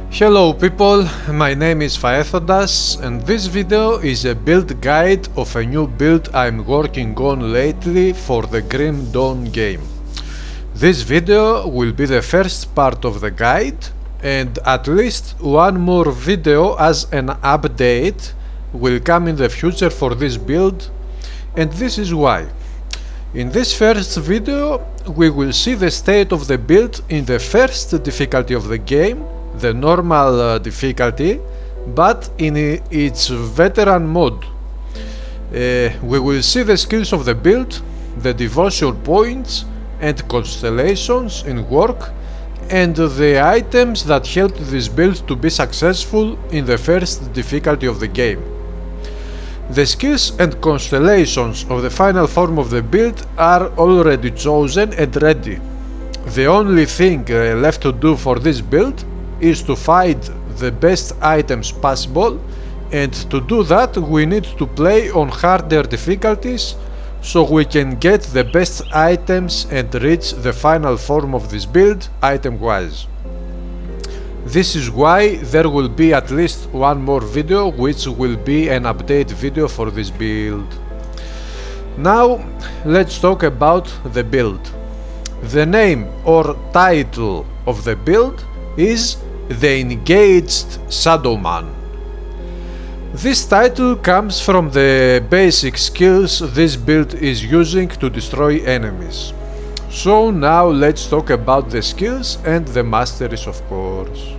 Hello people, my name is Faethodas and this video is a build guide of a new build I'm working on lately for the Grim Dawn game. This video will be the first part of the guide, and at least one more video as an update will come in the future for this build, and this is why. In this first video we will see the state of the build in the first difficulty of the game, the normal difficulty, but in its veteran mode. We will see the skills of the build, the devotion points and constellations in work, and the items that helped this build to be successful in the first difficulty of the game. The skills and constellations of the final form of the build are already chosen and ready. The only thing left to do for this build is to find the best items possible, and to do that we need to play on harder difficulties so we can get the best items and reach the final form of this build item wise. This is why there will be at least one more video which will be an update video for this build. Now let's talk about the build. The name or title of the build is The Engaged Shadowman. This title comes from the basic skills this build is using to destroy enemies. So now let's talk about the skills and the masteries, of course.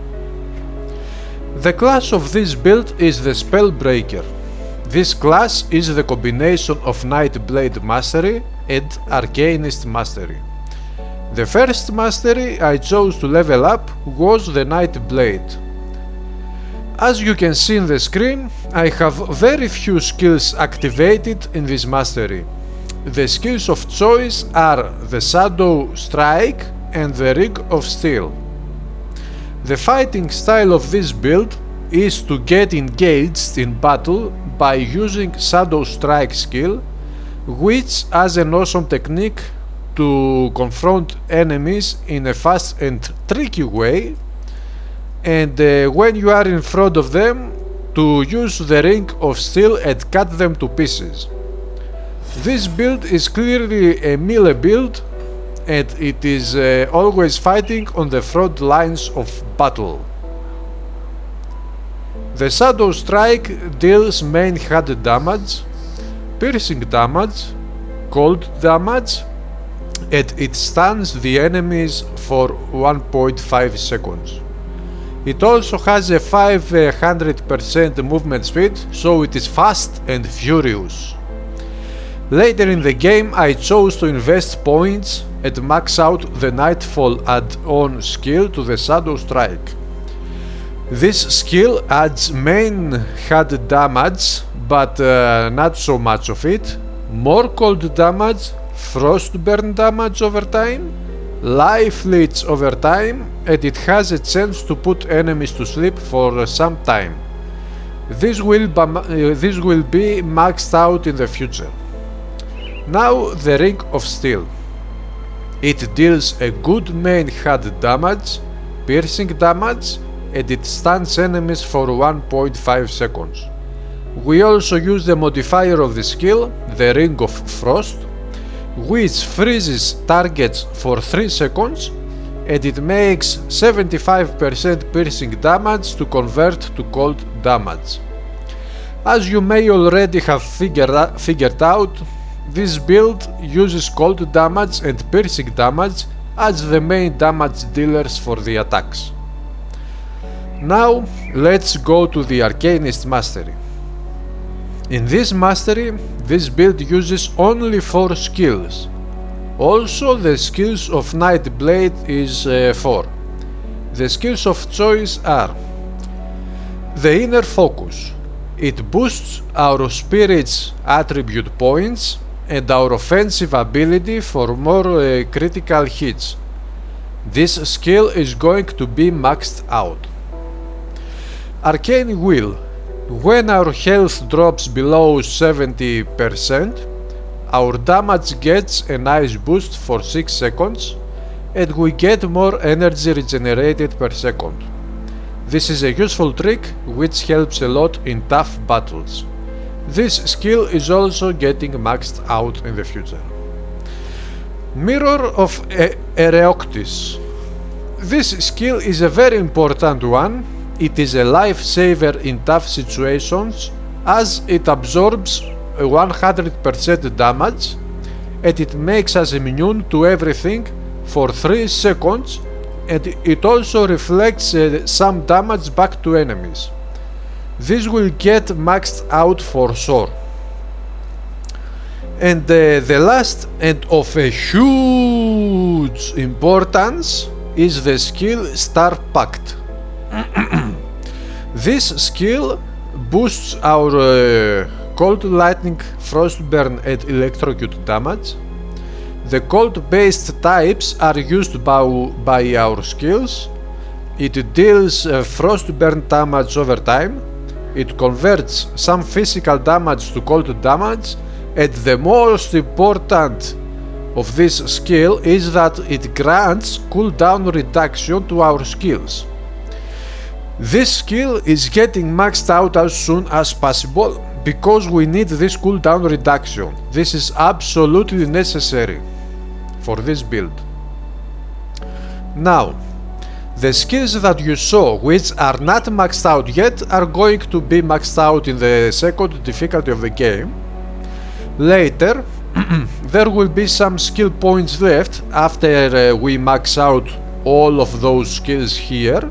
The class of this build is the Spellbreaker. This class is the combination of Nightblade mastery and Arcanist mastery. The first mastery I chose to level up was the Nightblade. As you can see in the screen, I have very few skills activated in this mastery. The skills of choice are the Shadow Strike and the Ring of Steel. The fighting style of this build is to get engaged in battle by using Shadow Strike skill, which has an awesome technique to confront enemies in a fast and tricky way, and when you are in front of them, to use the Ring of Steel and cut them to pieces. This build is clearly a melee build, and it is always fighting on the front lines of battle. The Shadow Strike deals main HUD damage, piercing damage, cold damage, and it stuns the enemies for 1.5 seconds. It also has a 500% movement speed, so it is fast and furious. Later in the game I chose to invest points and max out the Nightfall add-on skill to the Shadow Strike. This skill adds main HUD damage, but not so much of it, more cold damage, frostburn damage over time, life leech over time, and it has a chance to put enemies to sleep for some time. This will be maxed out in the future. Now the Ring of Steel. It deals a good main HUD damage, piercing damage, and it stuns enemies for 1.5 seconds. We also use the modifier of the skill, the Ring of Frost, which freezes targets for 3 seconds, and it makes 75% piercing damage to convert to cold damage. As you may already have figured out, this build uses cold damage and piercing damage as the main damage dealers for the attacks. Now let's go to the Arcanist mastery. In this mastery, this build uses only 4 skills. Also the skills of Nightblade is 4. The skills of choice are the Inner Focus. It boosts our spirit's attribute points and our offensive ability for more critical hits. This skill is going to be maxed out. Arcane Will. When our health drops below 70%, our damage gets a nice boost for 6 seconds, and we get more energy regenerated per second. This is a useful trick which helps a lot in tough battles. This skill is also getting maxed out in the future. Mirror of Ereoctis. This skill is a very important one. It is a lifesaver in tough situations as it absorbs 100% damage and it makes us immune to everything for 3 seconds, and it also reflects some damage back to enemies. This will get maxed out for sure. And the last and of a huge importance is the skill Star Pact. This skill boosts our Cold, Lightning, Frostburn and Electrocute damage. The cold based types are used by our skills. It deals Frostburn damage over time. It converts some physical damage to cold damage, and the most important of this skill is that it grants cooldown reduction to our skills. This skill is getting maxed out as soon as possible because we need this cooldown reduction. This is absolutely necessary for this build. Now, the skills that you saw which are not maxed out yet are going to be maxed out in the second difficulty of the game. Later, there will be some skill points left after we max out all of those skills here,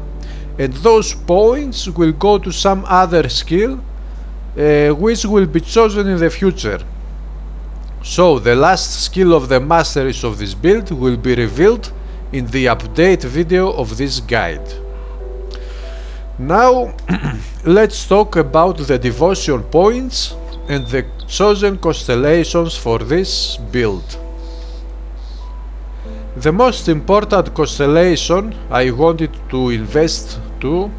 and those points will go to some other skill which will be chosen in the future. So the last skill of the masteries of this build will be revealed in the update video of this guide. Now let's talk about the devotion points and the chosen constellations for this build. The most important constellation I wanted to invest to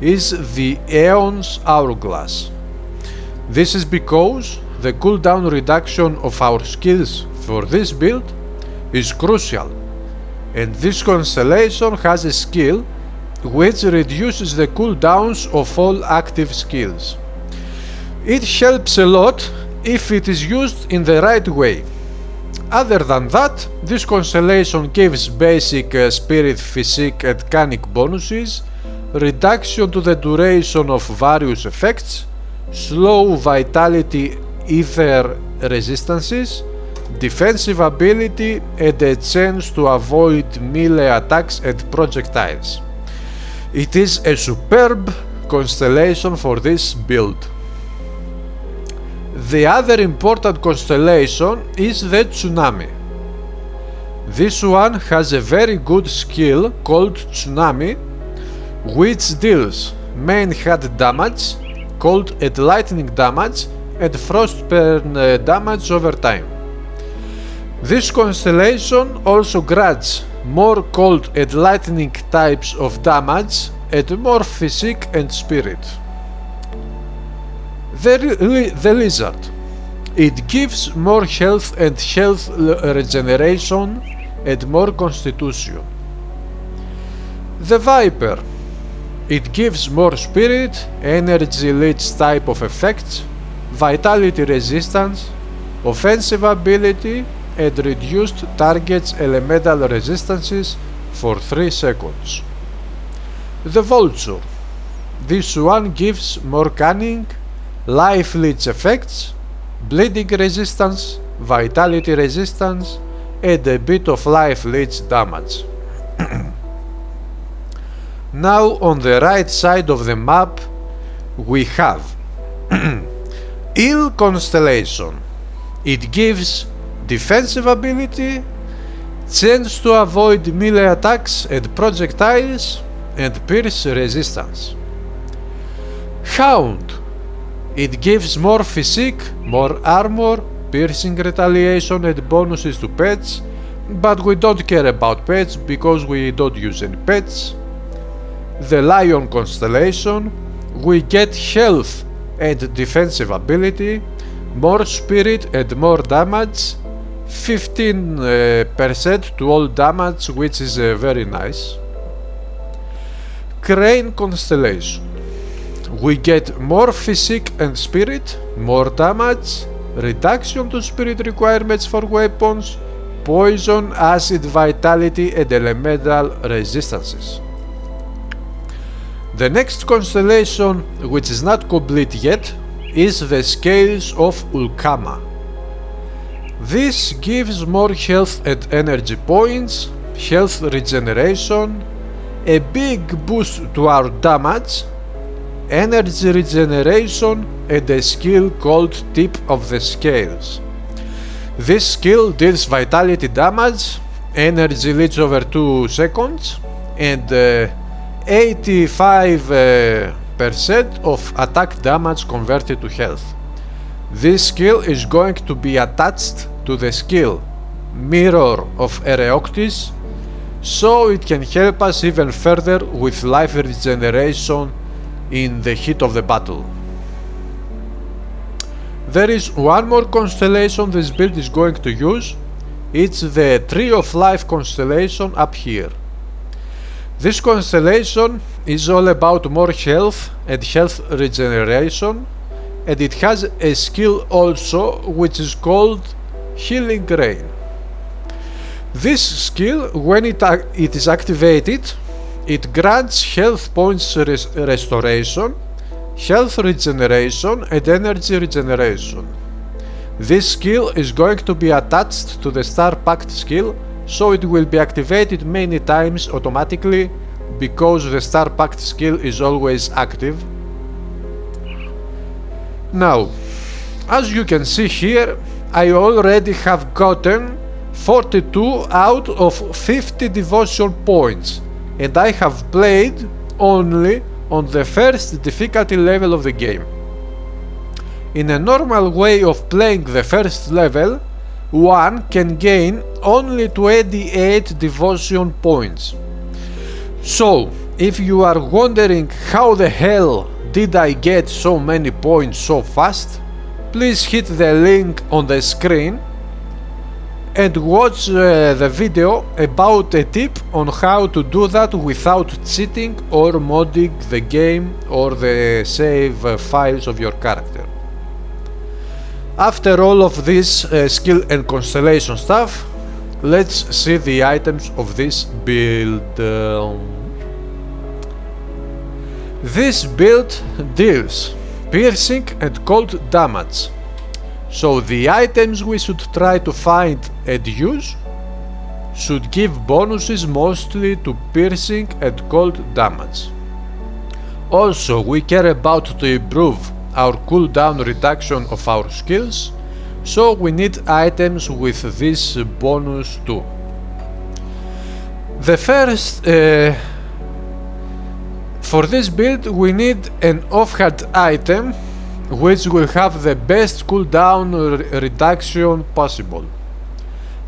is the Aeon's Hourglass. This is because the cooldown reduction of our skills for this build is crucial, and this constellation has a skill which reduces the cooldowns of all active skills. It helps a lot if it is used in the right way. Other than that, this constellation gives basic spirit, physique and canic bonuses, reduction to the duration of various effects, slow vitality ether resistances, defensive ability and a chance to avoid melee attacks and projectiles. It is a superb constellation for this build. The other important constellation is the Tsunami. This one has a very good skill called Tsunami, which deals main head damage, cold and lightning damage and frostburn damage over time. This constellation also grants more cold and lightning types of damage and more physique and spirit. The Lizard. It gives more health and health regeneration and more constitution. The Viper. It gives more spirit, energy leech type of effects, vitality resistance, offensive ability and reduced target's elemental resistances for 3 seconds. The Vulture. This one gives more cunning, life leech effects, bleeding resistance, vitality resistance and a bit of life leech damage. Now on the right side of the map we have Ill Constellation. It gives defensive ability, chance to avoid melee attacks and projectiles and pierce resistance. Hound. It gives more physique, more armor, piercing retaliation and bonuses to pets, but we don't care about pets because we don't use any pets. The Lion Constellation. We get health and defensive ability, more spirit and more damage, 15% to all damage, which is very nice. Rain constellation. We get more physique and spirit, more damage, reduction to spirit requirements for weapons, poison, acid, vitality and elemental resistances. The next constellation, which is not complete yet, is the Scales of Ulkama. This gives more health and energy points, health regeneration, a big boost to our damage, energy regeneration and a skill called Tip of the Scales. This skill deals vitality damage, energy leads over 2 seconds and 85% of attack damage converted to health. This skill is going to be attached to the skill Mirror of Ereoctis, so it can help us even further with life regeneration in the heat of the battle. There is one more constellation this build is going to use. It's the Tree of Life constellation up here. This constellation is all about more health and health regeneration, and it has a skill also which is called Healing Rain. This skill, when it is activated, it grants health points restoration, health regeneration and energy regeneration. This skill is going to be attached to the Star Pact skill, so it will be activated many times automatically because the Star Pact skill is always active. Now, as you can see here, I already have gotten 42 out of 50 devotion points, and I have played only on the first difficulty level of the game. In a normal way of playing the first level, one can gain only 28 devotion points. So, if you are wondering how the hell did I get so many points so fast, please hit the link on the screen and watch the video about a tip on how to do that without cheating or modding the game or the save files of your character. After all of this skill and constellation stuff, let's see the items of this build. This build deals piercing and cold damage, so the items we should try to find and use should give bonuses mostly to piercing and cold damage. Also, we care about to improve our cooldown reduction of our skills, so we need items with this bonus too. The first for this build we need an offhand item which will have the best cooldown reduction possible.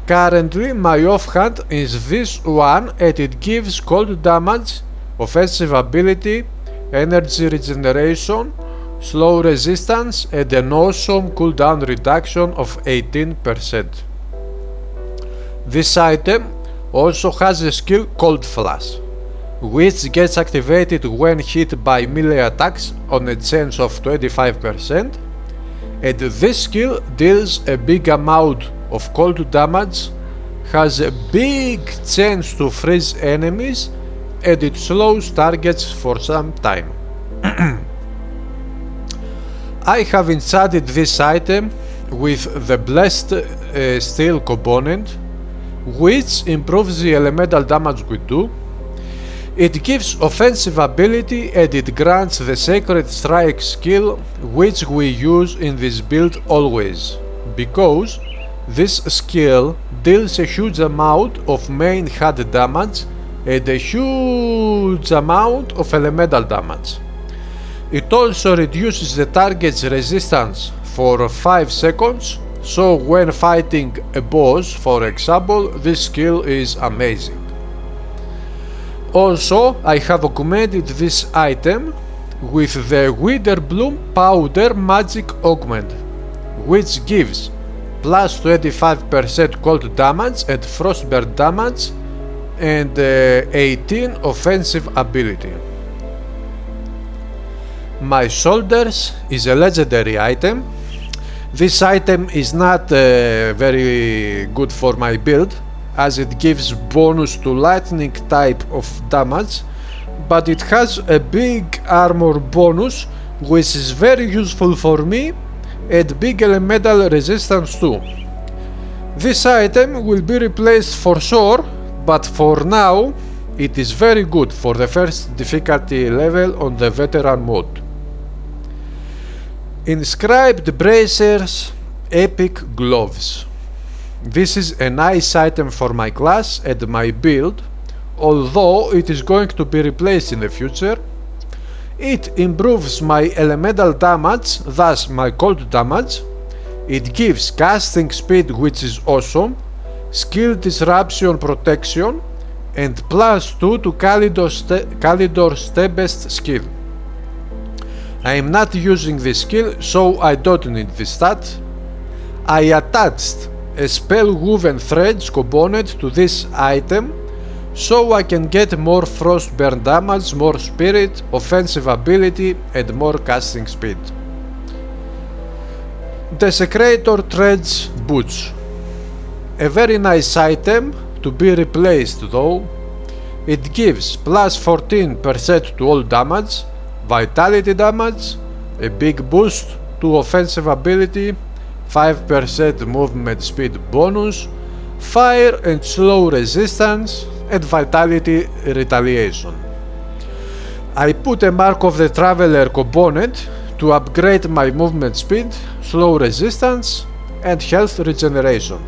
Currently my offhand is this one, and it gives cold damage, offensive ability, energy regeneration, slow resistance and an awesome cooldown reduction of 18%. This item also has a skill called Flash, which gets activated when hit by melee attacks on a chance of 25%, and this skill deals a big amount of cold damage, has a big chance to freeze enemies, and it slows targets for some time. I have enchanted this item with the Blessed Steel component, which improves the elemental damage we do. It gives offensive ability and it grants the Sacred Strike skill, which we use in this build always, because this skill deals a huge amount of main HUD damage and a huge amount of elemental damage. It also reduces the target's resistance for 5 seconds, so when fighting a boss, for example, this skill is amazing. Also, I have augmented this item with the Witherbloom Powder Magic Augment, which gives plus 25% cold damage and frostburn damage and 18 offensive ability. My shoulders is a legendary item. This item is not very good for my build, as it gives bonus to lightning type of damage, but it has a big armor bonus which is very useful for me, and big elemental resistance too. This item will be replaced for sure, but for now it is very good for the first difficulty level on the veteran mode. Inscribed bracers, epic gloves. This is a nice item for my class and my build, although it is going to be replaced in the future. It improves my elemental damage, thus my cold damage. It gives casting speed, which is awesome, skill disruption protection, and +2 to Kalidor's Tempest skill. I am not using this skill, so I don't need this stat. I attached a spell woven threads component to this item, so I can get more frostburn damage, more spirit, offensive ability, and more casting speed. Desecrator Threads Boots. A very nice item to be replaced though. It gives +14% to all damage, vitality damage, a big boost to offensive ability, 5% movement speed bonus, fire and slow resistance, and vitality retaliation. I put a Mark of the Traveler component to upgrade my movement speed, slow resistance, and health regeneration.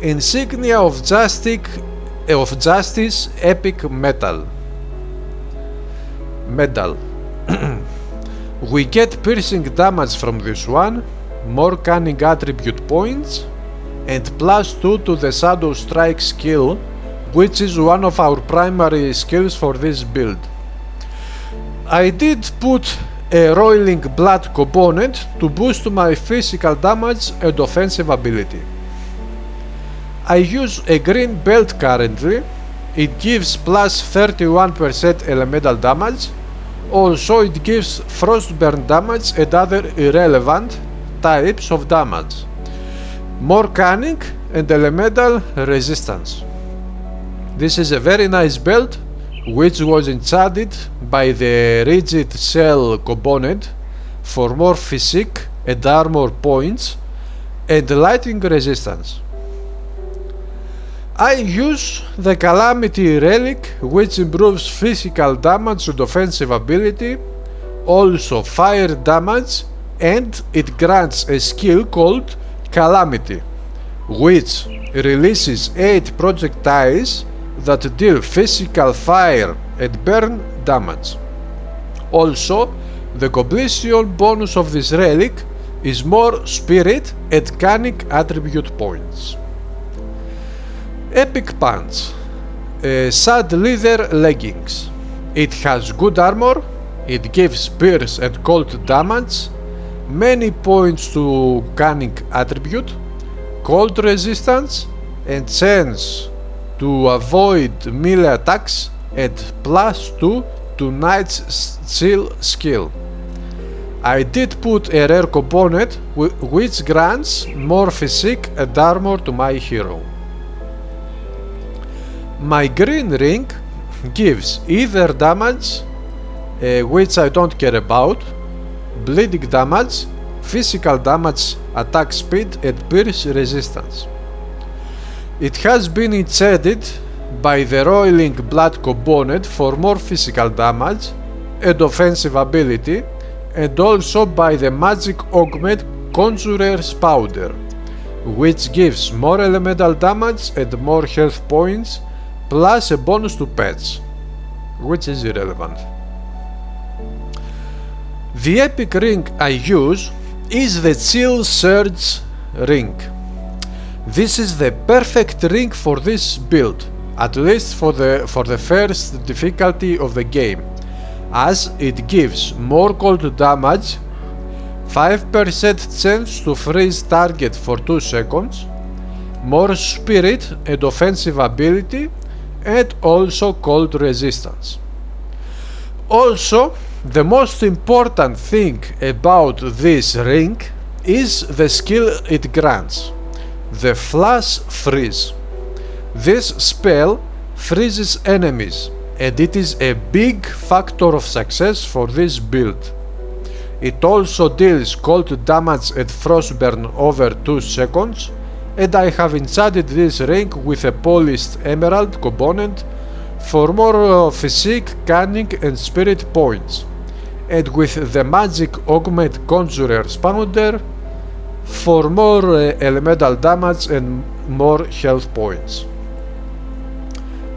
Insignia of Justice Epic Medal. We get piercing damage from this one, more cunning attribute points, and +2 to the Shadow Strike skill, which is one of our primary skills for this build. I did put a Roiling Blood component to boost my physical damage and offensive ability. I use a green belt currently. It gives +31% elemental damage. Also it gives frostburn damage and other irrelevant types of damage, more cunning and elemental resistance. This is a very nice belt which was enchanted by the rigid shell component for more physique and armor points and lightning resistance. I use the Calamity Relic, which improves physical damage and offensive ability, also fire damage, and it grants a skill called Calamity, which releases 8 projectiles that deal physical fire and burn damage. Also, the completion bonus of this relic is more spirit and cunning attribute points. Epic Pants, sad leather leggings. It has good armor, it gives pierce and cold damage, many points to cunning attribute, cold resistance, and chance to avoid melee attacks, and +2 to Knight's Chill skill. I did put a rare component which grants more physique and armor to my hero. My green ring gives either damage, which I don't care about, bleeding damage, physical damage, attack speed, and pierce resistance. It has been enchanted by the Roiling Blood component for more physical damage and offensive ability, and also by the Magic Augment Conjurer's Powder, which gives more elemental damage and more health points, plus a bonus to pets, which is irrelevant. The epic ring I use is the Chill Surge ring. This is the perfect ring for this build, at least for the first difficulty of the game, as it gives more cold damage, 5% chance to freeze target for 2 seconds, more spirit and offensive ability, and also cold resistance. Also, The most important thing about this ring is the skill it grants, the Flash Freeze. This spell freezes enemies, and it is a big factor of success for this build. It also deals cold damage and frostburn over 2 seconds, and I have enchanted this ring with a polished emerald component for more physique, cunning and spirit points, and with the magic augment conjurer spawner for more elemental damage and more health points.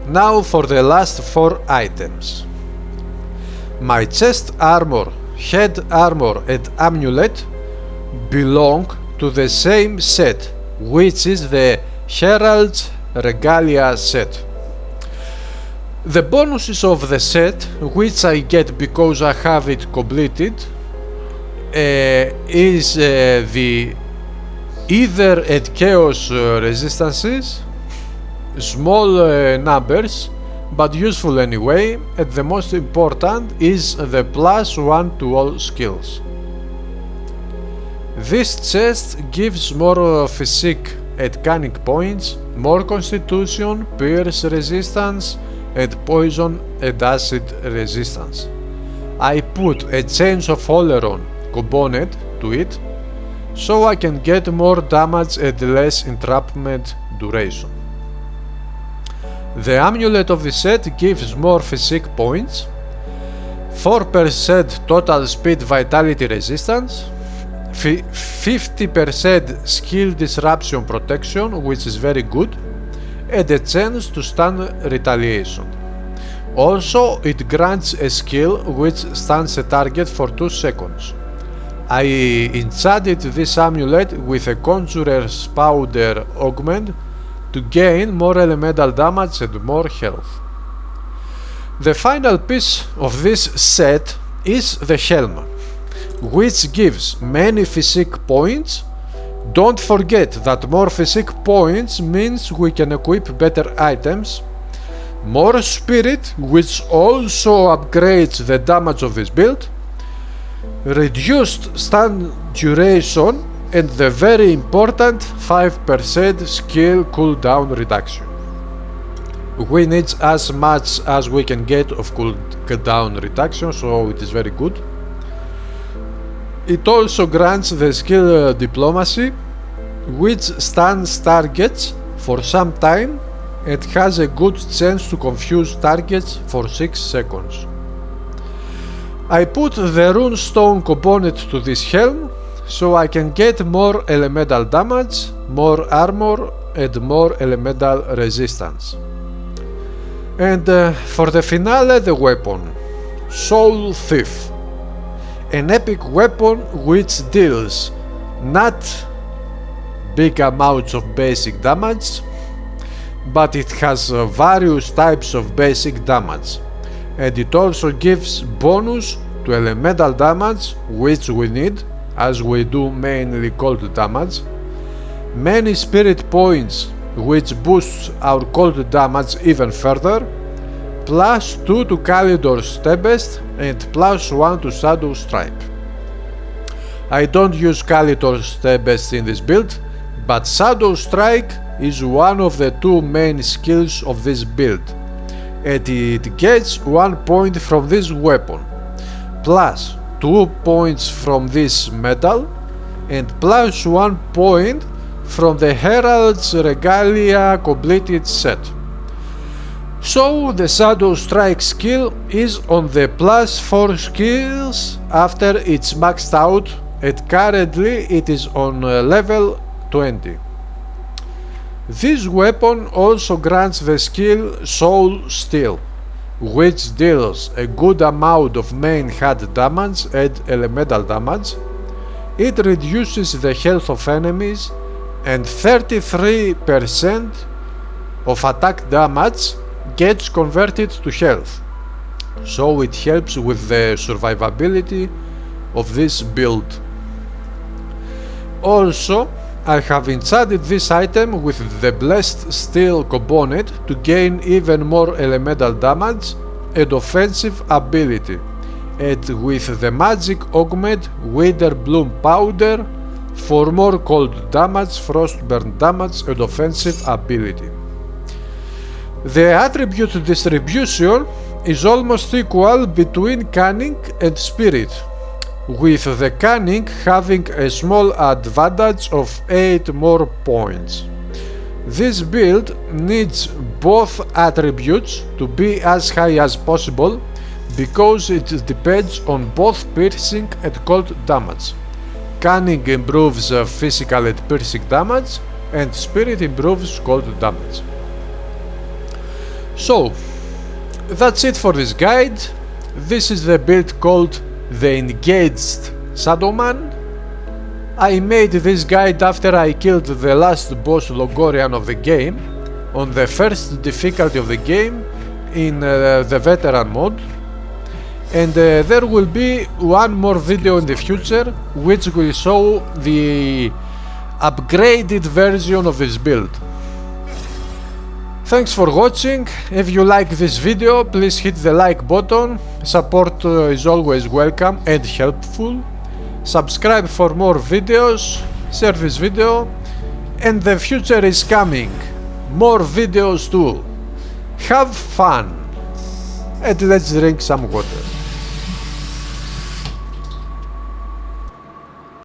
Now for the last 4 items. My chest armor, head armor and amulet belong to the same set, which is the Herald's Regalia set. The bonuses of the set, which I get because I have it completed, is the Ether and Chaos resistances, small numbers but useful anyway, and the most important is the +1 to all skills. This chest gives more physique and cunning points, more constitution, pierce resistance and poison and acid resistance. I put a Chains of Oleron component to it so I can get more damage and less entrapment duration. The amulet of the set gives more physique points, 4% total speed vitality resistance, 50% skill disruption protection, which is very good, and a chance to stun retaliation. Also, it grants a skill which stuns a target for 2 seconds. I enchanted this amulet with a Conjurer's Powder augment to gain more elemental damage and more health. The final piece of this set is the helm, which gives many physique points. Don't forget that more physique points means we can equip better items, more spirit, which also upgrades the damage of this build, reduced stun duration, and the very important 5% skill cooldown reduction. We need as much as we can get of cooldown reduction, so it is very good. It also grants the skill Diplomacy, which stuns targets for some time and has a good chance to confuse targets for 6 seconds. I put the Runestone component to this helm so I can get more elemental damage, more armor and more elemental resistance. And for the finale, the weapon, Soul Thief, an epic weapon which deals not big amounts of basic damage, but it has various types of basic damage, and it also gives bonus to elemental damage, which we need as we do mainly cold damage, many spirit points which boosts our cold damage even further, +2 to Kalidor's Tempest and +1 to Shadow Strike. I don't use Kalidor's Tempest in this build, but Shadow Strike is one of the 2 main skills of this build, and it gets 1 point from this weapon, plus 2 points from this medal, and +1 point from the Herald's Regalia completed set. So the Shadow Strike skill is on the +4 skills after it's maxed out, and currently it is on level 20. This weapon also grants the skill Soul Steal, which deals a good amount of main HUD damage and elemental damage. It reduces the health of enemies, and 33% of attack damage gets converted to health, so it helps with the survivability of this build. Also, I have enchanted this item with the Blessed Steel component to gain even more elemental damage and offensive ability, and with the magic augment Winter Bloom Powder for more cold damage, frostburn damage and offensive ability. The attribute distribution is almost equal between Cunning and Spirit, with the Cunning having a small advantage of 8 more points. This build needs both attributes to be as high as possible because it depends on both piercing and cold damage. Cunning improves physical and piercing damage, and Spirit improves cold damage. So, that's it for this guide. This is the build called The Engaged Shadowman. I made this guide after I killed the last boss Logorian of the game on the first difficulty of the game in the veteran mode, and there will be one more video in the future which will show the upgraded version of this build. Thanks for watching. If you like this video, please hit the like button. Support is always welcome and helpful. Subscribe for more videos, share this video, and the future is coming. More videos too. Have fun, and let's drink some water.